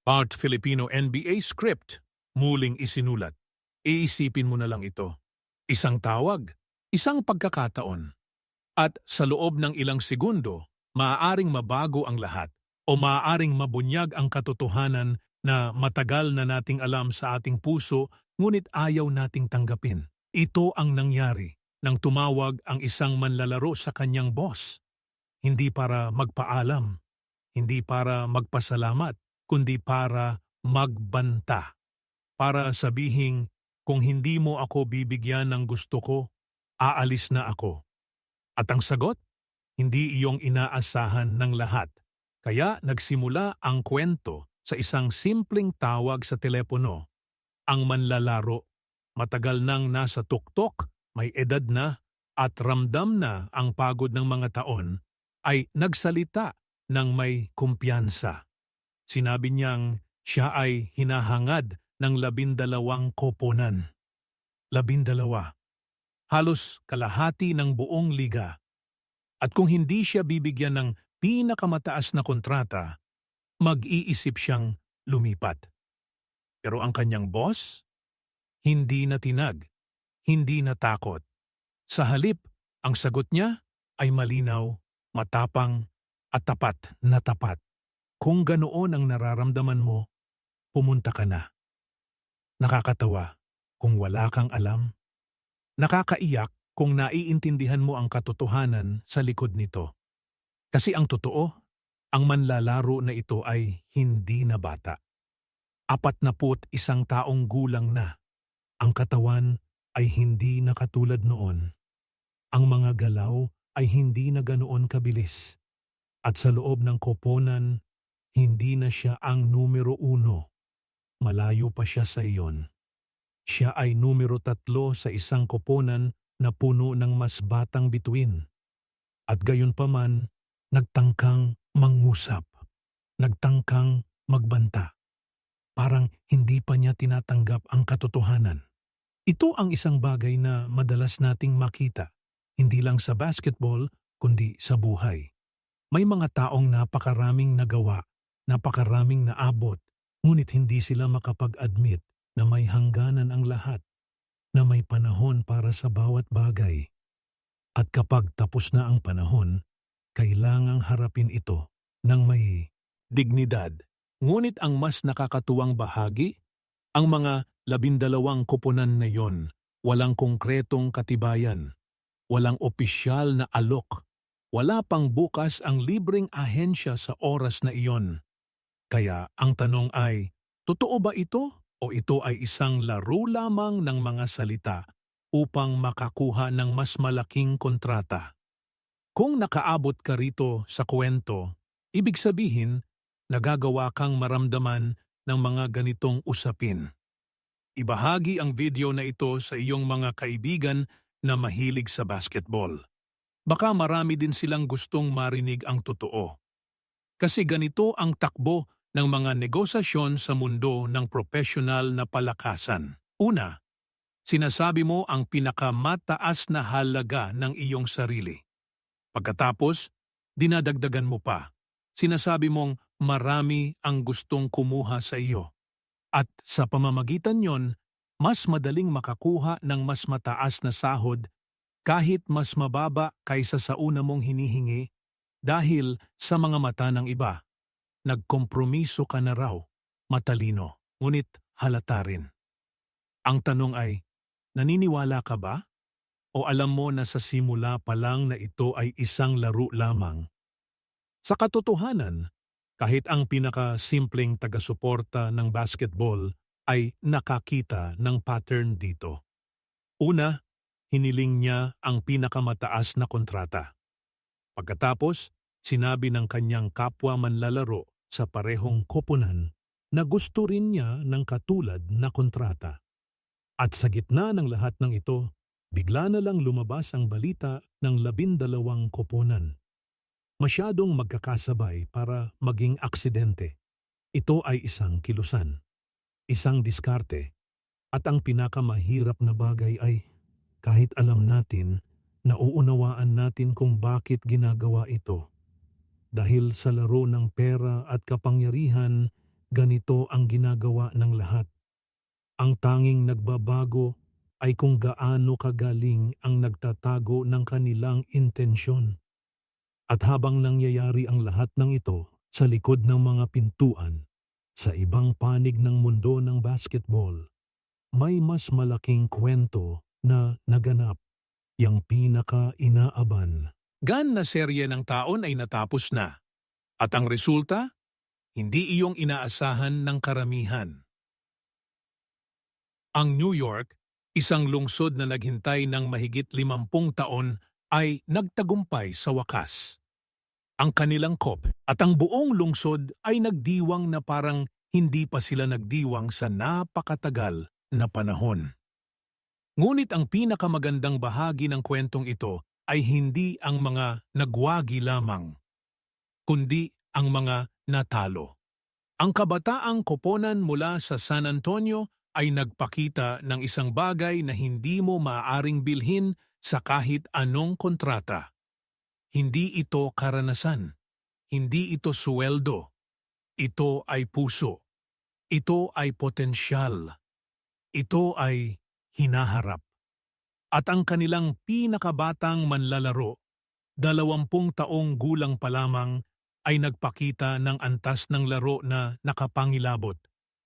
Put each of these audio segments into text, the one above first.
Part Filipino NBA script, muling isinulat. Iisipin mo na lang ito. Isang tawag, isang pagkakataon. At sa loob ng ilang segundo, maaaring mabago ang lahat o maaaring mabunyag ang katotohanan na matagal na nating alam sa ating puso ngunit ayaw nating tanggapin. Ito ang nangyari nang tumawag ang isang manlalaro sa kanyang boss. Hindi para magpaalam, hindi para magpasalamat, kundi para magbanta. Para sabihing, kung hindi mo ako bibigyan ng gusto ko, aalis na ako. At ang sagot? Hindi iyong inaasahan ng lahat. Kaya nagsimula ang kwento sa isang simpleng tawag sa telepono. Ang manlalaro, matagal nang nasa tuktok, may edad na, at ramdam na ang pagod ng mga taon, ay nagsalita ng may kumpiyansa. Sinabi niyang siya ay hinahangad ng 12 koponan. 12. Halos kalahati ng buong liga. At kung hindi siya bibigyan ng pinakamataas na kontrata, mag-iisip siyang lumipat. Pero ang kanyang boss, hindi natinag, hindi natakot. Sa halip, ang sagot niya ay malinaw, matapang at tapat na tapat. Kung ganoon ang nararamdaman mo, pumunta ka na. Nakakatawa kung wala kang alam. Nakakaiyak kung naiintindihan mo ang katotohanan sa likod nito. Kasi ang totoo, ang manlalaro na ito ay hindi na bata. 41 taong gulang na. Ang katawan ay hindi na katulad noon. Ang mga galaw ay hindi na ganoon kabilis. At sa loob ng koponan, hindi na siya ang numero 1. Malayo pa siya sa iyon. Siya ay numero 3 sa isang koponan na puno ng mas batang bituin. At gayunpaman, nagtangkang mangusap. Nagtangkang magbanta. Parang hindi pa niya tinatanggap ang katotohanan. Ito ang isang bagay na madalas nating makita, hindi lang sa basketball, kundi sa buhay. May mga taong napakaraming nagawa, napakaraming naabot, ngunit hindi sila makapag-admit na may hangganan ang lahat, na may panahon para sa bawat bagay. At kapag tapos na ang panahon, kailangang harapin ito ng may dignidad. Ngunit ang mas nakakatuwang bahagi, ang mga 12 koponan na yon, walang konkretong katibayan, walang opisyal na alok, wala pang bukas ang libreng ahensya sa oras na iyon. Kaya ang tanong ay, totoo ba ito o ito ay isang laro lamang ng mga salita upang makakuha ng mas malaking kontrata? Kung nakaabot ka rito sa kwento, ibig sabihin, nagagawa kang maramdaman ng mga ganitong usapin. Ibahagi ang video na ito sa iyong mga kaibigan na mahilig sa basketball. Baka marami din silang gustong marinig ang totoo. Kasi ganito ang takbo ng mga negosasyon sa mundo ng profesional na palakasan. Una, sinasabi mo ang pinakamataas na halaga ng iyong sarili. Pagkatapos, dinadagdagan mo pa. Sinasabi mong marami ang gustong kumuha sa iyo. At sa pamamagitan yon, mas madaling makakuha ng mas mataas na sahod kahit mas mababa kaysa sa una mong hinihingi dahil sa mga mata ng iba. Nagkompromiso ka na raw, matalino, ngunit halata rin. Ang tanong ay, naniniwala ka ba? O alam mo na sa simula pa lang na ito ay isang laro lamang? Sa katotohanan, kahit ang pinakasimpleng taga-suporta ng basketball ay nakakita ng pattern dito. Una, hiniling niya ang pinakamataas na kontrata. Pagkatapos, sinabi ng kanyang kapwa manlalaro sa parehong koponan na gusto rin niya ng katulad na kontrata. At sa gitna ng lahat ng ito, bigla na lang lumabas ang balita ng 12 koponan. Masyadong magkakasabay para maging aksidente. Ito ay isang kilusan, isang diskarte, at ang pinakamahirap na bagay ay kahit alam natin, nauunawaan natin kung bakit ginagawa ito. Dahil sa laro ng pera at kapangyarihan, ganito ang ginagawa ng lahat. Ang tanging nagbabago ay kung gaano kagaling ang nagtatago ng kanilang intensyon. At habang nangyayari ang lahat ng ito sa likod ng mga pintuan, sa ibang panig ng mundo ng basketball, may mas malaking kwento na naganap, yang pinaka-inaaban. Gan na serye ng taon ay natapos na, at ang resulta, hindi iyong inaasahan ng karamihan. Ang New York, isang lungsod na naghintay ng mahigit 50 taon, ay nagtagumpay sa wakas. Ang kanilang COP at ang buong lungsod ay nagdiwang na parang hindi pa sila nagdiwang sa napakatagal na panahon. Ngunit ang pinakamagandang bahagi ng kwentong ito ay hindi ang mga nagwagi lamang, kundi ang mga natalo. Ang kabataang koponan mula sa San Antonio ay nagpakita ng isang bagay na hindi mo maaaring bilhin sa kahit anong kontrata. Hindi ito karanasan, hindi ito suweldo, ito ay puso, ito ay potensyal, ito ay hinaharap. At ang kanilang pinakabatang manlalaro, 20 taong gulang pa lamang, ay nagpakita ng antas ng laro na nakapangilabot.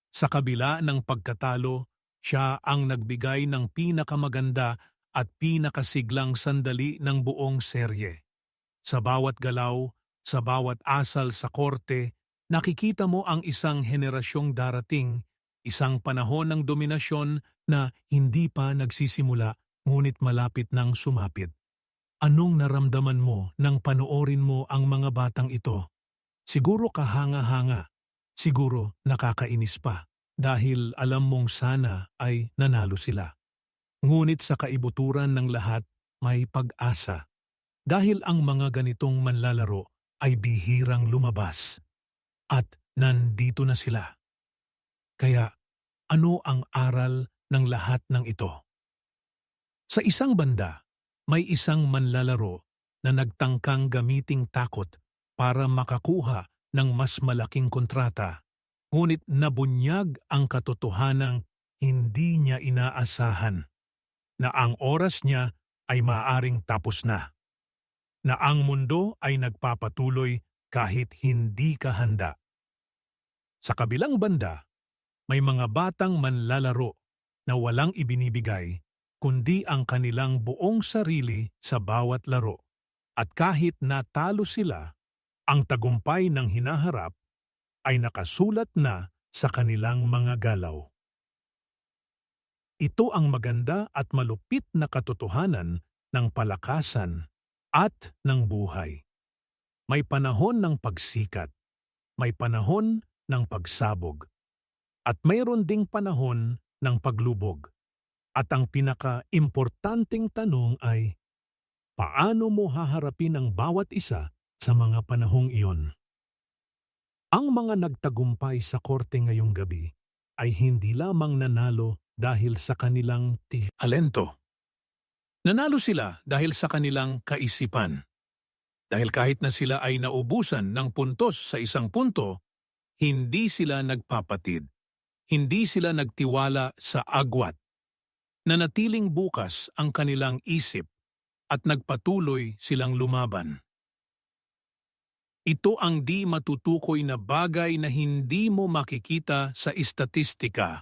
Sa kabila ng pagkatalo, siya ang nagbigay ng pinakamaganda at pinakasiglang sandali ng buong serye. Sa bawat galaw, sa bawat asal sa korte, nakikita mo ang isang henerasyong darating, isang panahon ng dominasyon na hindi pa nagsisimula ngunit malapit nang sumapit. Anong naramdaman mo nang panoorin mo ang mga batang ito? Siguro kahanga-hanga, siguro nakakainis pa, dahil alam mong sana ay nanalo sila. Ngunit sa kaibuturan ng lahat, may pag-asa. Dahil ang mga ganitong manlalaro ay bihirang lumabas. At nandito na sila. Kaya, ano ang aral ng lahat ng ito? Sa isang banda, may isang manlalaro na nagtangkang gamiting takot para makakuha ng mas malaking kontrata, ngunit nabunyag ang katotohanang hindi niya inaasahan, na ang oras niya ay maaaring tapos na, na ang mundo ay nagpapatuloy kahit hindi ka handa. Sa kabilang banda, may mga batang manlalaro na walang ibinibigay kundi ang kanilang buong sarili sa bawat laro. At kahit natalo sila, ang tagumpay ng hinaharap ay nakasulat na sa kanilang mga galaw. Ito ang maganda at malupit na katotohanan ng palakasan at ng buhay. May panahon ng pagsikat, may panahon ng pagsabog, at mayroon ding panahon ng paglubog. At ang pinaka-importanteng tanong ay, paano mo haharapin ang bawat isa sa mga panahong iyon? Ang mga nagtagumpay sa korte ngayong gabi ay hindi lamang nanalo dahil sa kanilang talento. Nanalo sila dahil sa kanilang kaisipan. Dahil kahit na sila ay naubusan ng puntos sa isang punto, hindi sila nagpapatid. Hindi sila nagtiwala sa agwat. Nanatiling bukas ang kanilang isip at nagpatuloy silang lumaban. Ito ang di matutukoy na bagay na hindi mo makikita sa istatistika,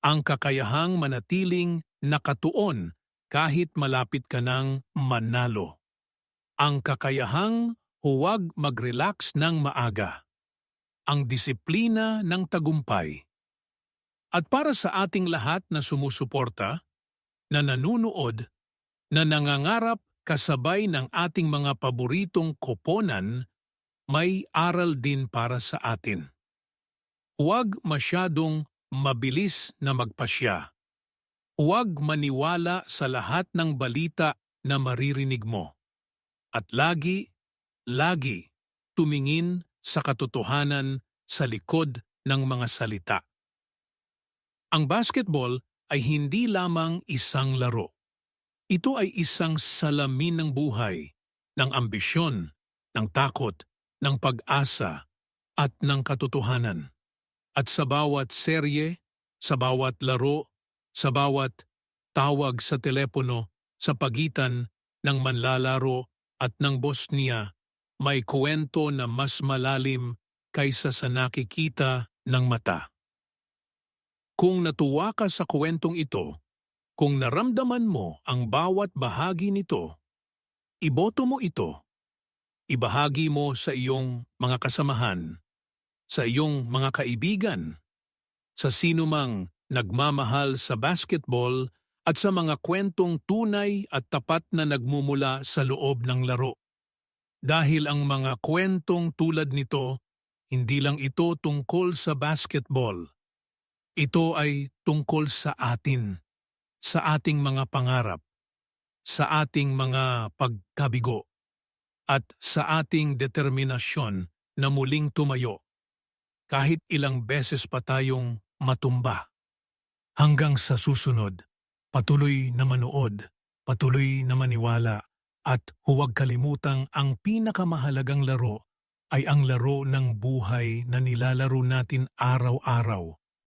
ang kakayahang manatiling nakatuon kahit malapit ka ng manalo. Ang kakayahang huwag mag-relax ng maaga. Ang disiplina ng tagumpay. At para sa ating lahat na sumusuporta, na nanunood, na nangangarap kasabay ng ating mga paboritong koponan, may aral din para sa atin. Huwag masyadong mabilis na magpasya. Huwag maniwala sa lahat ng balita na maririnig mo. At lagi tumingin sa katotohanan sa likod ng mga salita. Ang basketball ay hindi lamang isang laro. Ito ay isang salamin ng buhay, ng ambisyon, ng takot, ng pag-asa, at ng katotohanan. At sa bawat serye, sa bawat laro, sa bawat tawag sa telepono sa pagitan ng manlalaro at ng boss niya, may kwento na mas malalim kaysa sa nakikita ng mata. Kung natuwa ka sa kwentong ito, kung naramdaman mo ang bawat bahagi nito, iboto mo ito. Ibahagi mo sa iyong mga kasamahan, sa iyong mga kaibigan, sa sinumang nagmamahal sa basketball at sa mga kwentong tunay at tapat na nagmumula sa loob ng laro. Dahil ang mga kwentong tulad nito, hindi lang ito tungkol sa basketball. Ito ay tungkol sa atin, sa ating mga pangarap, sa ating mga pagkabigo, at sa ating determinasyon na muling tumayo, kahit ilang beses pa tayong matumba. Hanggang sa susunod, patuloy na manood, patuloy na maniwala, at huwag kalimutang ang pinakamahalagang laro ay ang laro ng buhay na nilalaro natin araw-araw.